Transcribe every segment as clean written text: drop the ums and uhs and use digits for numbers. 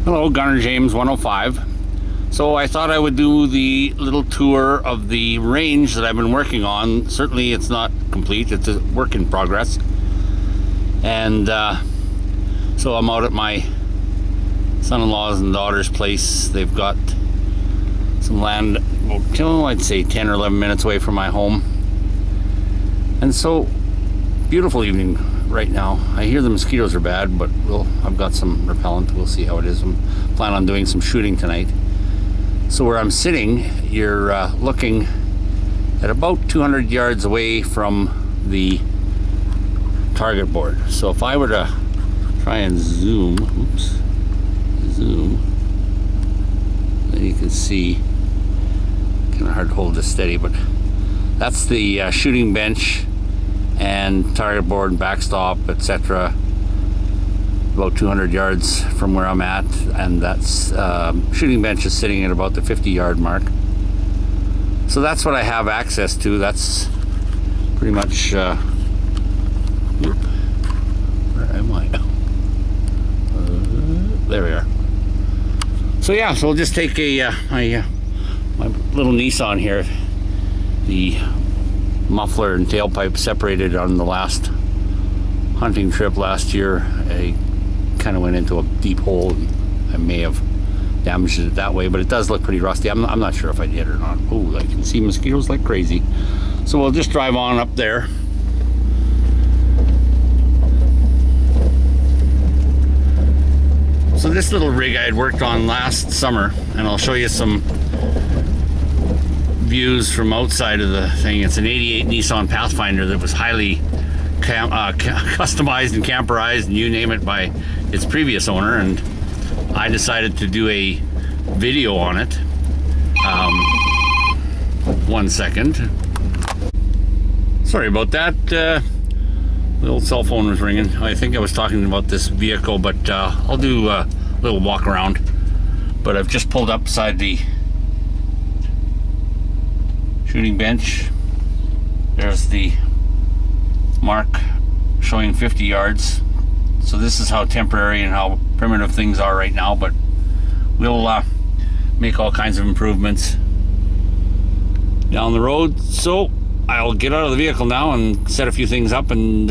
Hello, Gunner James 105. So I thought I would do the little tour of the range that I've been working on. Certainly it's not complete, it's a work in progress. And so I'm out at my son-in-law's and daughter's place. They've got some land, well, I'd say 10 or 11 minutes away from my home. And so, beautiful evening right now. I hear the mosquitoes are bad, but I've got some repellent. We'll see how it is. I'm planning on doing some shooting tonight. So where I'm sitting, you're looking at about 200 yards away from the target board. So if I were to try and zoom, then you can see, kind of hard to hold this steady, but that's the shooting bench and target board and backstop, etc. About 200 yards from where I'm at, and that's shooting bench is sitting at about the 50-yard mark. So that's what I have access to. That's pretty much where am I now? There we are. So yeah, so we'll just take my little Nissan here. The muffler and tailpipe separated on the last hunting trip last year. I kind of went into a deep hole. I may have damaged it that way, but it does look pretty rusty. I'm not sure if I did or not. Oh, I can see mosquitoes like crazy. So we'll just drive on up there. So this little rig I had worked on last summer, and I'll show you some views from outside of the thing. It's an 88 Nissan Pathfinder that was highly customized and camperized and you name it by its previous owner, and I decided to do a video on it. 1 second. Sorry about that. The old cell phone was ringing. I think I was talking about this vehicle, but I'll do a little walk around. But I've just pulled up beside the shooting bench. There's the mark showing 50 yards. So this is how temporary and how primitive things are right now, but we'll make all kinds of improvements down the road. So I'll get out of the vehicle now and set a few things up and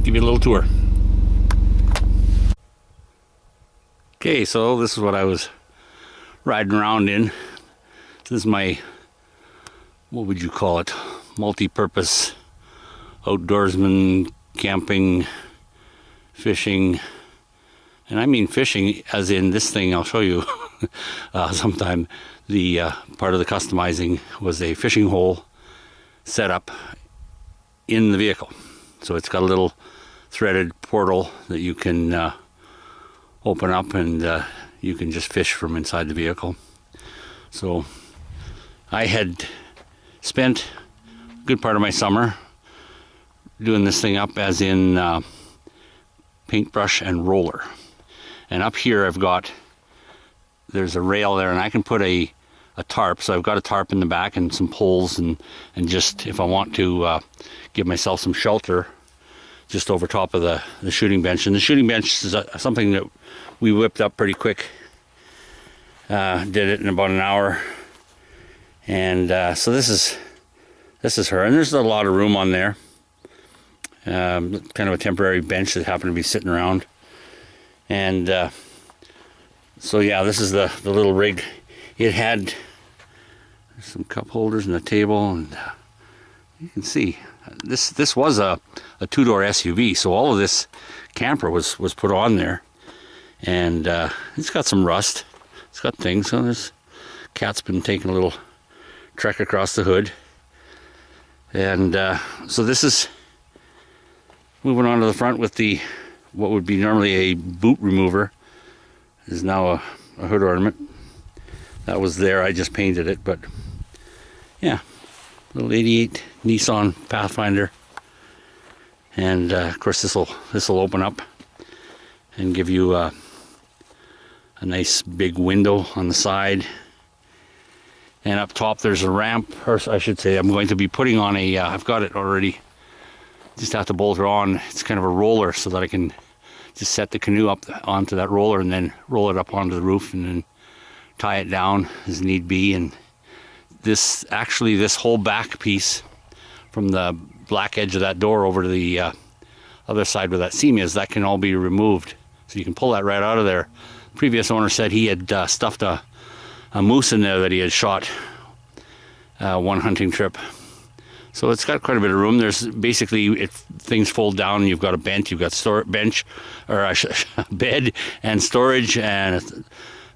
give you a little tour. Okay, so this is what I was riding around in. This is my, what would you call it, multi-purpose outdoorsman, camping, fishing, and I mean fishing as in this thing I'll show you sometime. The part of the customizing was a fishing hole set up in the vehicle. So it's got a little threaded portal that you can open up, and you can just fish from inside the vehicle. So I had spent a good part of my summer doing this thing up as in paintbrush and roller. And up here there's a rail there, and I can put a tarp. So I've got a tarp in the back and some poles, and just if I want to give myself some shelter just over top of the shooting bench. And the shooting bench is something that we whipped up pretty quick. Did it in about an hour. And so this is her, and there's a lot of room on there. Kind of a temporary bench that happened to be sitting around. And so yeah, this is the little rig. It had some cup holders and a table, and you can see this was a two-door SUV, so all of this camper was put on there. And it's got some rust, it's got things. So this cat's been taking a little trek across the hood. And so this is moving on to the front with the what would be normally a boot remover is now a hood ornament. That was there, I just painted it. But yeah, little 88 Nissan Pathfinder. And of course this will open up and give you a nice big window on the side. And up top there's a ramp, or I should say I'm going to be putting on I've got it already, just have to bolt her on. It's kind of a roller so that I can just set the canoe up onto that roller and then roll it up onto the roof and then tie it down as need be. And this whole back piece from the black edge of that door over to the other side where that seam is, that can all be removed. So you can pull that right out of there. The previous owner said he had stuffed a moose in there that he had shot one hunting trip. So it's got quite a bit of room. There's basically, if things fold down, you've got a bench, you've got bench or a bed and storage, and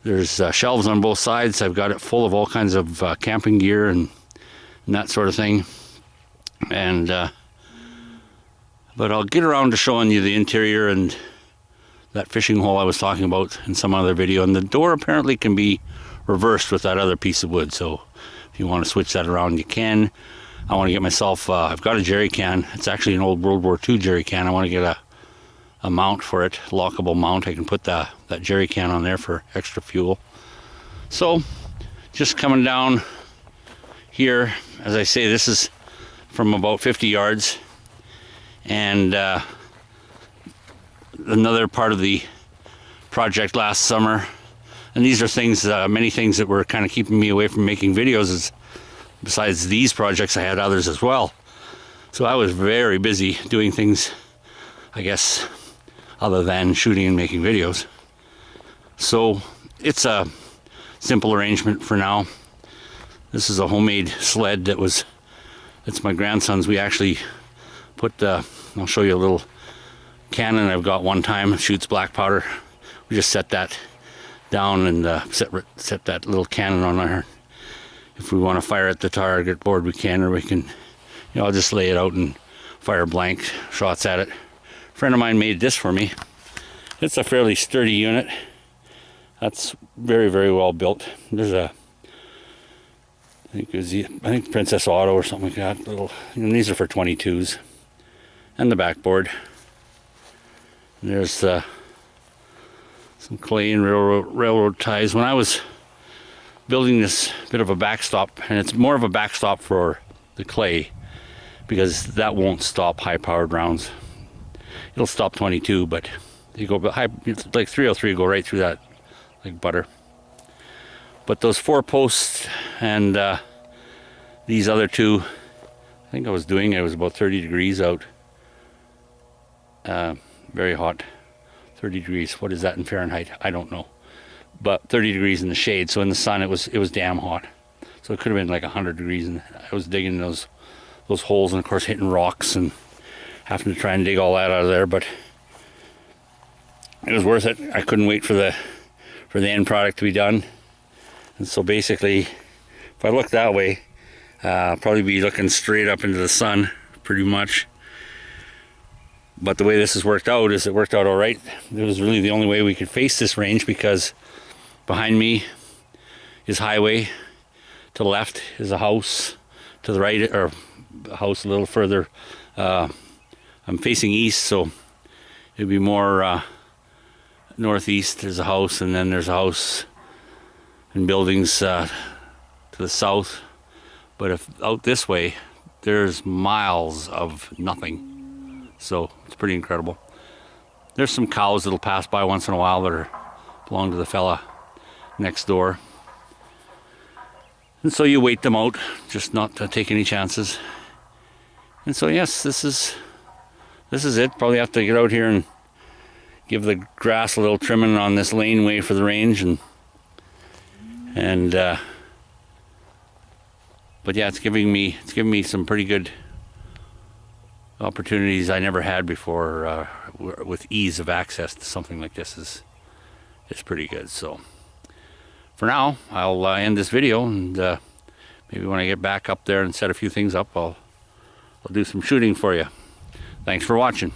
there's shelves on both sides. I've got it full of all kinds of camping gear and that sort of thing. And but I'll get around to showing you the interior and that fishing hole I was talking about in some other video. And the door apparently can be reversed with that other piece of wood. So if you want to switch that around, you can. I want to get myself, I've got a jerry can. It's actually an old World War II jerry can. I want to get a mount for it, lockable mount. I can put that jerry can on there for extra fuel. So just coming down here, as I say, this is from about 50 yards. And another part of the project last summer, and these are things, many things that were kind of keeping me away from making videos. Is besides these projects, I had others as well. So I was very busy doing things, I guess, other than shooting and making videos. So it's a simple arrangement for now. This is a homemade sled it's my grandson's. We actually put, I'll show you a little cannon I've got one time. It shoots black powder. We just set that down and set that little cannon on there. If we want to fire at the target board, we can, or we can, I'll just lay it out and fire blank shots at it. A friend of mine made this for me. It's a fairly sturdy unit. That's very, very well built. There's I think Princess Auto or something like that. And these are for 22s. And the backboard. And there's some clay and railroad ties. When I was building this bit of a backstop, and it's more of a backstop for the clay because that won't stop high-powered rounds. It'll stop 22, but you go high, like 303, go right through that like butter. But those 4 posts and these other 2, I think it was about 30 degrees out. Very hot. 30 degrees. What is that in Fahrenheit? I don't know. But 30 degrees in the shade. So in the sun, it was damn hot. So it could have been like 100 degrees. And I was digging those holes and of course hitting rocks and having to try and dig all that out of there. But it was worth it. I couldn't wait for the end product to be done. And so basically, if I look that way, I'll probably be looking straight up into the sun, pretty much. But the way this has worked out is it worked out all right. It was really the only way we could face this range because behind me is highway. To the left is a house. To the right, or a house a little further. I'm facing east, so it'd be more northeast. There's a house, and then there's a house and buildings to the south. But if out this way, there's miles of nothing. So it's pretty incredible. There's some cows that'll pass by once in a while that belong to the fella next door. And so you wait them out, just not to take any chances. And so yes, this is it. Probably have to get out here and give the grass a little trimming on this laneway for the range, but yeah, it's giving me some pretty good opportunities I never had before, with ease of access to something like this is pretty good. So for now, I'll end this video, and maybe when I get back up there and set a few things up, I'll do some shooting for you. Thanks for watching.